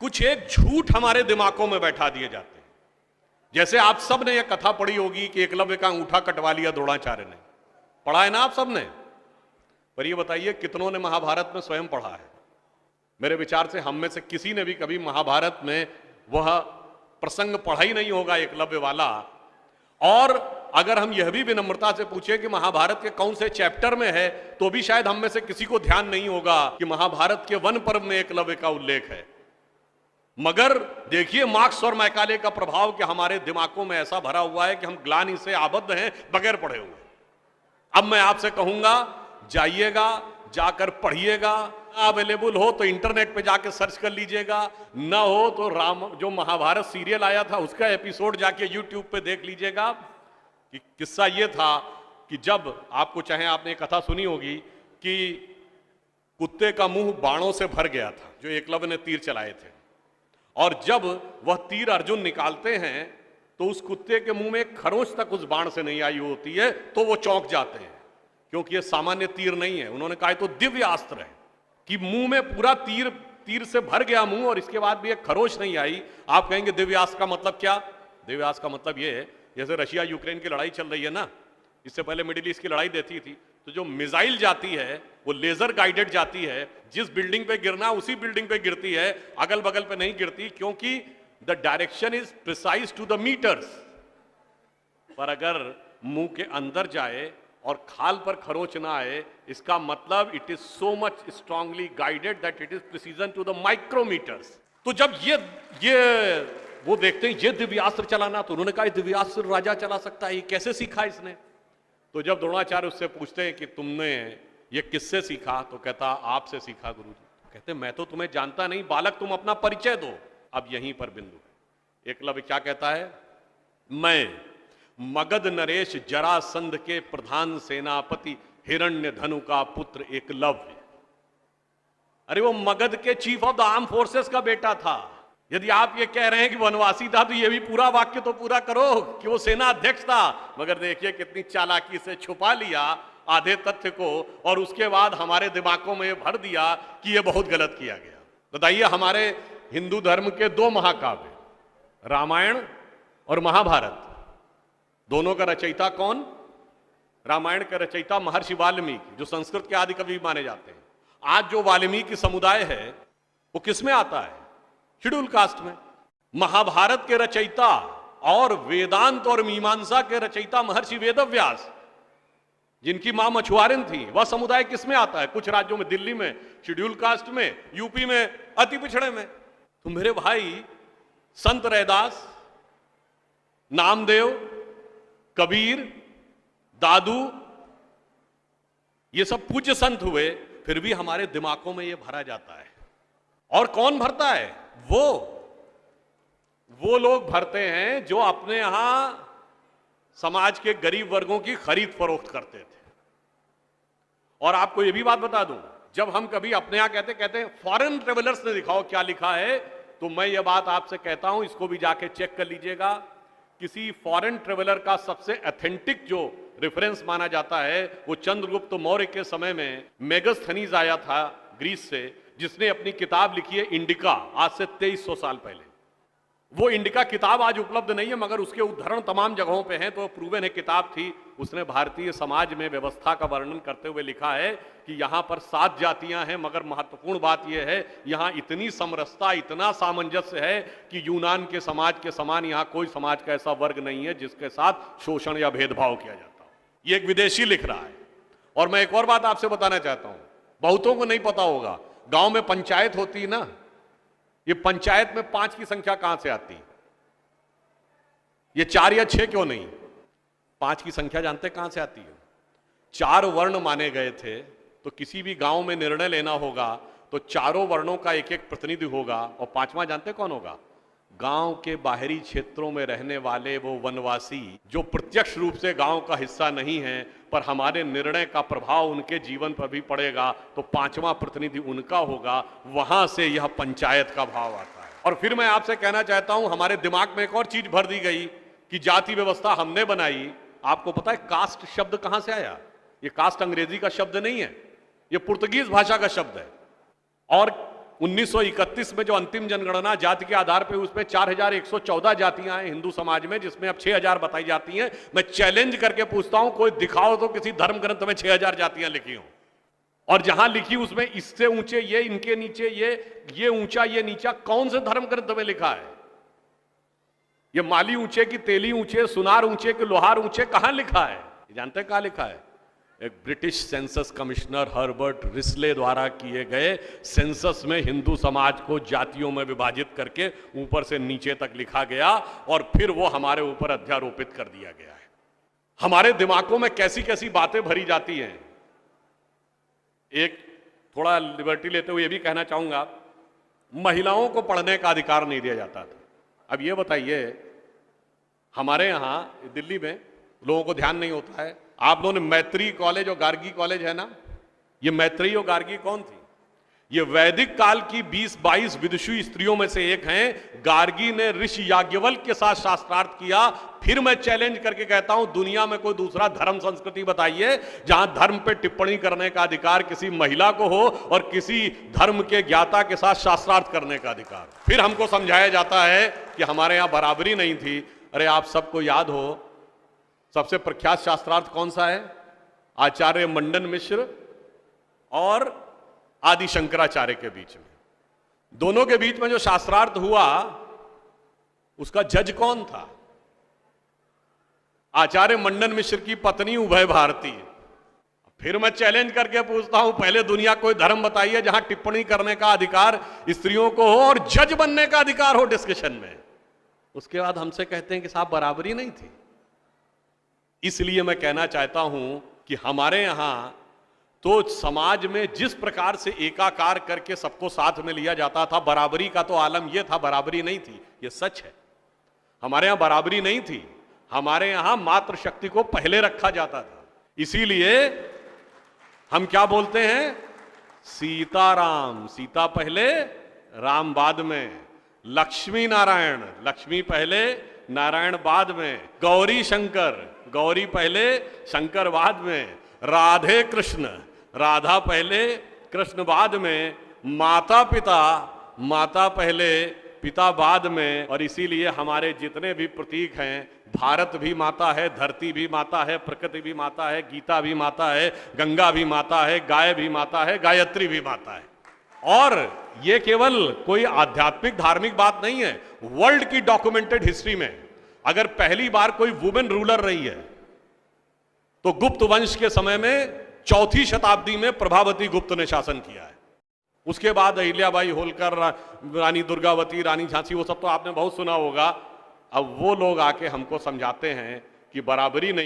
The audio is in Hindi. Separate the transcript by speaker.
Speaker 1: कुछ एक झूठ हमारे दिमागों में बैठा दिए जाते हैं। जैसे आप सब ने यह कथा पढ़ी होगी कि एकलव्य का अंगूठा कटवा लिया द्रोणाचार्य ने, पढ़ा है ना आप सब ने? पर यह बताइए कितनों ने महाभारत में स्वयं पढ़ा है? मेरे विचार से हम में से किसी ने भी कभी महाभारत में वह प्रसंग पढ़ा ही नहीं होगा एकलव्य वाला। और अगर हम यह भी विनम्रता से पूछें कि महाभारत के कौन से चैप्टर में है, तो भी शायद हम में से किसी को ध्यान नहीं होगा कि महाभारत के वन पर्व में एकलव्य का उल्लेख है। मगर देखिए मार्क्स और मैकाले का प्रभाव कि हमारे दिमागों में ऐसा भरा हुआ है कि हम ग्लानि से आबद्ध हैं बगैर पढ़े हुए। अब मैं आपसे कहूंगा, जाइएगा, जाकर पढ़िएगा। अवेलेबल हो तो इंटरनेट पे जाके सर्च कर लीजिएगा, ना हो तो जो महाभारत सीरियल आया था उसका एपिसोड जाके यूट्यूब पे देख लीजिएगा। कि किस्सा ये था कि जब आपको, चाहे आपने कथा सुनी होगी कि कुत्ते का मुंह बाणों से भर गया था जो एकलव्य ने तीर चलाए थे, और जब वह तीर अर्जुन निकालते हैं तो उस कुत्ते के मुंह में खरोंच तक उस बाण से नहीं आई होती है, तो वो चौंक जाते हैं क्योंकि ये सामान्य तीर नहीं है। उन्होंने कहा तो दिव्य अस्त्र है कि मुंह में पूरा तीर से भर गया मुंह और इसके बाद भी एक खरोंच नहीं आई। आप कहेंगे दिव्यास्त्र का मतलब क्या? दिव्यास्त्र का मतलब ये है, जैसे रशिया यूक्रेन की लड़ाई चल रही है ना, इससे पहले मिडिल ईस्ट की लड़ाई देती थी, तो जो मिसाइल जाती है वो लेजर गाइडेड जाती है, जिस बिल्डिंग पे गिरना उसी बिल्डिंग पे गिरती है, अगल बगल पे नहीं गिरती, क्योंकि the direction is precise to the metres. पर अगर मुंह के अंदर जाए और खाल पर खरोंच ना आए, इसका मतलब it is so much strongly guided that it is precision to the micrometres. तो जब ये वो देखते हैं ये दिव्यास्त्र चलाना, तो उन्होंने कहा दिव्यास्त्र राजा चला सकता है, ये कैसे सीखा इसने? तो जब द्रोणाचार्य उससे पूछते हैं कि तुमने ये किससे सीखा, तो कहता आपसे सीखा गुरुजी। कहते मैं तो तुम्हें जानता नहीं बालक, तुम अपना परिचय दो। अब यहीं पर बिंदु है। एकलव्य क्या कहता है? मैं मगध नरेश जरासंध के प्रधान सेनापति हिरण्यधनु का पुत्र एकलव्य। अरे वो मगध के chief of the arm forces का बेटा था। यदि आप ये कह रहे हैं कि वनवासी था, तो ये भी पूरा वाक्य तो पूरा करो कि वो सेना अध्यक्ष था। मगर देखिए कितनी चालाकी से छुपा लिया आधे तथ्य को, और उसके बाद हमारे दिमागों में भर दिया कि ये बहुत गलत किया गया। बताइए, हमारे हिंदू धर्म के दो महाकाव्य, रामायण और महाभारत, दोनों का रचयिता कौन? रामायण का रचयिता महर्षि वाल्मीकि, जो संस्कृत के आदि कवि माने जाते हैं। आज जो वाल्मीकि समुदाय है वो किसमें आता है? शेड्यूल कास्ट में। महाभारत के रचयिता और वेदांत और मीमांसा के रचयिता महर्षि वेदव्यास, जिनकी मां मछुआरिन थी, वह समुदाय किसमें आता है? कुछ राज्यों में, दिल्ली में शेड्यूल कास्ट में, यूपी में अति पिछड़े में। तो मेरे भाई, संत रैदास, नामदेव, कबीर, दादू, ये सब पूज्य संत हुए, फिर भी हमारे दिमागों में ये भरा जाता है। और कौन भरता है? वो लोग भरते हैं जो अपने यहां समाज के गरीब वर्गों की खरीद फरोख्त करते थे। और आपको यह भी बात बता दूं, जब हम कभी अपने यहां कहते हैं फॉरेन ट्रेवलर्स ने दिखाओ क्या लिखा है, तो मैं ये बात आपसे कहता हूं, इसको भी जाके चेक कर लीजिएगा। किसी फॉरेन ट्रेवलर का सबसे ऑथेंटिक जो रेफरेंस माना जाता है, वो चंद्रगुप्त मौर्य के समय में मेगस्थनीज आया था ग्रीस से, जिसने अपनी किताब लिखी है इंडिका, आज से 2300 साल पहले। वो इंडिका किताब आज उपलब्ध नहीं है, मगर उसके उद्धरण तमाम जगहों पे हैं, तो प्रूवन है किताब थी। उसने भारतीय समाज में व्यवस्था का वर्णन करते हुए लिखा है कि यहां पर 7 जातियां हैं, मगर महत्वपूर्ण बात यह है यहां इतनी समरसता, इतना सामंजस्य है कि यूनान के समाज के समान यहां कोई समाज का ऐसा वर्ग नहीं है जिसके साथ शोषण या भेदभाव किया जाता हो। ये एक विदेशी लिख रहा है। और मैं एक और बात आपसे बताना चाहता हूं, बहुतों को नहीं पता होगा, गांव में पंचायत होती है ना, ये पंचायत में 5 की संख्या कहां से आती? ये 4 या 6 क्यों नहीं? 5 की संख्या जानते कहां से आती है? 4 वर्ण माने गए थे, तो किसी भी गांव में निर्णय लेना होगा तो चारों वर्णों का एक एक प्रतिनिधि होगा, और 5वां जानते कौन होगा? गांव के बाहरी क्षेत्रों में रहने वाले वो वनवासी जो प्रत्यक्ष रूप से गांव का हिस्सा नहीं है, पर हमारे निर्णय का प्रभाव उनके जीवन पर भी पड़ेगा, तो 5वां प्रतिनिधि उनका होगा। वहां से यह पंचायत का भाव आता है। और फिर मैं आपसे कहना चाहता हूं, हमारे दिमाग में एक और चीज भर दी गई कि जाति व्यवस्था हमने बनाई। आपको पता है कास्ट शब्द कहां से आया? ये कास्ट अंग्रेजी का शब्द नहीं है, ये पुर्तगीज भाषा का शब्द है। और 1931 में जो अंतिम जनगणना जाति के आधार पर, उसमें 4114 जातियां हैं हिंदू समाज में, जिसमें अब 6000 बताई जाती हैं। मैं चैलेंज करके पूछता हूं, कोई दिखाओ तो किसी धर्म ग्रंथ में 6000 जातियां लिखी हो, और जहां लिखी उसमें इससे ऊंचे ये, इनके नीचे ये ऊंचा ये नीचा, कौन से धर्म ग्रंथ में लिखा है? ये माली ऊंचे की तेली ऊंचे, सुनार ऊंचे कि लोहार ऊंचे, कहां लिखा है? जानते हैं कहां लिखा है? एक British census commissioner Herbert Risley द्वारा किए गए सेंसस में हिंदू समाज को जातियों में विभाजित करके ऊपर से नीचे तक लिखा गया, और फिर वो हमारे ऊपर अध्यारोपित कर दिया गया है। हमारे दिमागों में कैसी कैसी बातें भरी जाती हैं। एक थोड़ा लिबर्टी लेते हुए ये भी कहना चाहूंगा, महिलाओं को पढ़ने का अधिकार नहीं दिया जाता था। अब ये बताइए, हमारे यहां दिल्ली में लोगों को ध्यान नहीं होता है, आप लोगों ने मैत्री कॉलेज और गार्गी कॉलेज है ना, ये मैत्री और गार्गी कौन थी? ये वैदिक काल की 20-22 विदुषी स्त्रियों में से एक हैं। गार्गी ने ऋषि याज्ञवल्क्य के साथ शास्त्रार्थ किया। फिर मैं चैलेंज करके कहता हूं, दुनिया में कोई दूसरा धर्म संस्कृति बताइए जहां धर्म पे टिप्पणी करने का अधिकार किसी महिला को हो और किसी धर्म के ज्ञाता के साथ शास्त्रार्थ करने का अधिकार। फिर हमको समझाया जाता है कि हमारे यहां बराबरी नहीं थी। अरे आप सबको याद हो, सबसे प्रख्यात शास्त्रार्थ कौन सा है? आचार्य मंडन मिश्र और आदि शंकराचार्य के बीच में। दोनों के बीच में जो शास्त्रार्थ हुआ, उसका जज कौन था? आचार्य मंडन मिश्र की पत्नी उभय भारती। फिर मैं चैलेंज करके पूछता हूं, पहले दुनिया कोई धर्म बताइए जहां टिप्पणी करने का अधिकार स्त्रियों को हो और जज बनने का अधिकार हो डिस्कशन में। उसके बाद हमसे कहते हैं कि साहब बराबरी नहीं थी। इसलिए मैं कहना चाहता हूं कि हमारे यहां तो समाज में जिस प्रकार से एकाकार करके सबको साथ में लिया जाता था, बराबरी का तो आलम यह था, बराबरी नहीं थी, यह सच है। हमारे यहां बराबरी नहीं थी। हमारे यहां मातृशक्ति को पहले रखा जाता था। इसीलिए हम क्या बोलते हैं? सीताराम, सीता पहले राम बाद में। लक्ष्मी नारायण, लक्ष्मी पहले नारायण बाद में। गौरी शंकर, गौरी पहले शंकर बाद में। राधे कृष्ण, राधा पहले कृष्ण बाद में। माता पिता, माता पहले पिता बाद में। और इसीलिए हमारे जितने भी प्रतीक हैं, भारत भी माता है, धरती भी माता है, प्रकृति भी माता है, गीता भी माता है, गंगा भी माता है, गाय भी माता है, गायत्री भी माता है। और ये केवल कोई आध्यात्मिक धार्मिक बात नहीं है। वर्ल्ड की डॉक्यूमेंटेड हिस्ट्री में अगर पहली बार कोई वुमेन रूलर रही है तो गुप्त वंश के समय में 4वीं शताब्दी में प्रभावती गुप्त ने शासन किया है। उसके बाद अहिल्याबाई होलकर, रानी दुर्गावती, रानी झांसी, वो सब तो आपने बहुत सुना होगा। अब वो लोग आके हमको समझाते हैं कि बराबरी नहीं